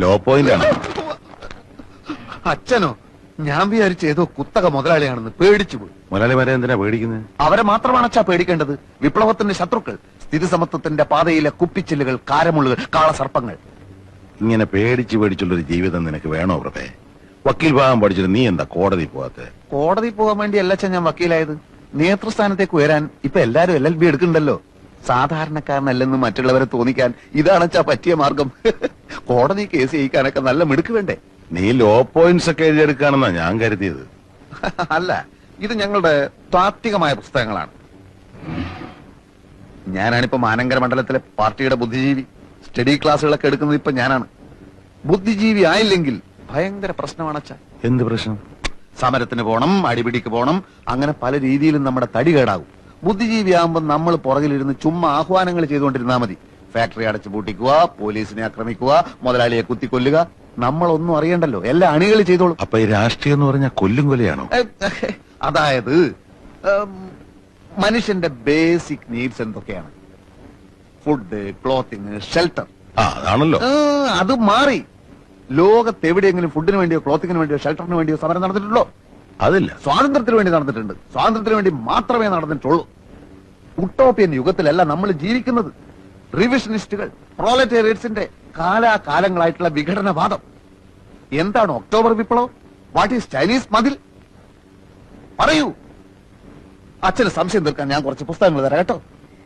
Law point ആണ്. അച്ഛനോ? ഞാൻ വിചാരിച്ച ഏതോ കുത്തക മുതലാളിയാണെന്ന് പേടിച്ചു പോയി. മുതലാളിമാരെ എന്തിനാ പേടിക്കുന്നത്? അവരെ മാത്രമാണ് അച്ഛാ പേടിക്കേണ്ടത്. വിപ്ലവത്തിന്റെ ശത്രുക്കൾ, സ്ഥിതി സമത്വത്തിന്റെ പാതയിലെ കുപ്പിച്ചില്ലുകൾ, കാരമുള്ളുകൾ, കാളസർപ്പങ്ങൾ. ഇങ്ങനെ പേടിച്ചുള്ളൊരു ജീവിതം നിനക്ക് വേണോ പ്രഭേ? വക്കീൽ ഭാഗം പഠിച്ചിട്ട് നീ എന്താ കോടതി പോവാത്തെ? കോടതി പോകാൻ വേണ്ടി അല്ല അച്ഛൻ ഞാൻ വക്കീലായത്. നേതൃസ്ഥാനത്തേക്ക് ഉയരാൻ ഇപ്പൊ എല്ലാരും LLB എടുക്കണ്ടല്ലോ. സാധാരണക്കാരനല്ലെന്ന് മറ്റുള്ളവരെ തോന്നിക്കാൻ ഇതാണ് അച്ഛാ പറ്റിയ മാർഗം. കോടതി കേസ് ജയിക്കാനൊക്കെ നല്ല മിടുക്ക് വേണ്ടേ? നീ ലോ പോയിന്റ്സ് ഒക്കെ എഴുതിയെടുക്കാണെന്നാ ഞാൻ കരുതിയത്. അല്ല, ഇത് ഞങ്ങളുടെ താത്വികമായ പുസ്തകങ്ങളാണ്. ഞാനാണിപ്പോ മാനങ്കര മണ്ഡലത്തിലെ പാർട്ടിയുടെ ബുദ്ധിജീവി. സ്റ്റഡി ക്ലാസ്സുകളൊക്കെ എടുക്കുന്നത് ഇപ്പൊ ഞാനാണ്. ബുദ്ധിജീവി ആയില്ലെങ്കിൽ ഭയങ്കര പ്രശ്നമാണ് അച്ഛാ. എന്ത് പ്രശ്നം? സമരത്തിന് പോണം, അടിപിടിക്ക് പോണം, അങ്ങനെ പല രീതിയിലും നമ്മുടെ തടി കേടാകും. ബുദ്ധിജീവി ആകുമ്പോൾ നമ്മൾ പുറകിലിരുന്ന് ചുമ്മാ ആഹ്വാനങ്ങൾ ചെയ്തുകൊണ്ടിരുന്നാ മതി. ഫാക്ടറി അടച്ചു പൂട്ടിക്കുക, പോലീസിനെ ആക്രമിക്കുക, മുതലാളിയെ കുത്തിക്കൊല്ലുക. നമ്മളൊന്നും അറിയണ്ടല്ലോ, എല്ലാ അണികൾ ചെയ്തോളൂ. അപ്പൊ ഈ രാഷ്ട്രീയം എന്ന് പറഞ്ഞാൽ കൊല്ലും കൊലയാണോ? അതായത് മനുഷ്യന്റെ ബേസിക് നീഡ്സ് എന്തൊക്കെയാണ്? Food, clothing, shelter. അതാണല്ലോ. അത് മാറി. ലോകത്ത് എവിടെയെങ്കിലും ഫുഡിന് വേണ്ടിയോ ക്ലോത്തിങ്ങിന് വേണ്ടിയോ ഷെൽട്ടറിന് വേണ്ടിയോ സമരം നടന്നിട്ടുണ്ടോ? അതില്ല. സ്വാതന്ത്ര്യത്തിന് വേണ്ടി നടന്നിട്ടുണ്ട്. സ്വാതന്ത്ര്യത്തിന് വേണ്ടി മാത്രമേ നടന്നിട്ടുള്ളൂ. ഉട്ടോപ്യൻ യുഗത്തിലല്ല നമ്മൾ ജീവിക്കുന്നത്. റിവിഷനിസ്റ്റുകൾ, പ്രോലറ്റേറിയറ്റ്സിന്റെ കാലാകാലങ്ങളായിട്ടുള്ള വിഘടനവാദം. എന്താണ് ഒക്ടോബർ വിപ്ലവം? വാട്ട് ഈസ് ചൈനീസ് മതിൽ? പറയൂ. അച്ഛന് സംശയം തീർക്കാൻ ഞാൻ കുറച്ച് പുസ്തകങ്ങൾ തരാം കേട്ടോ.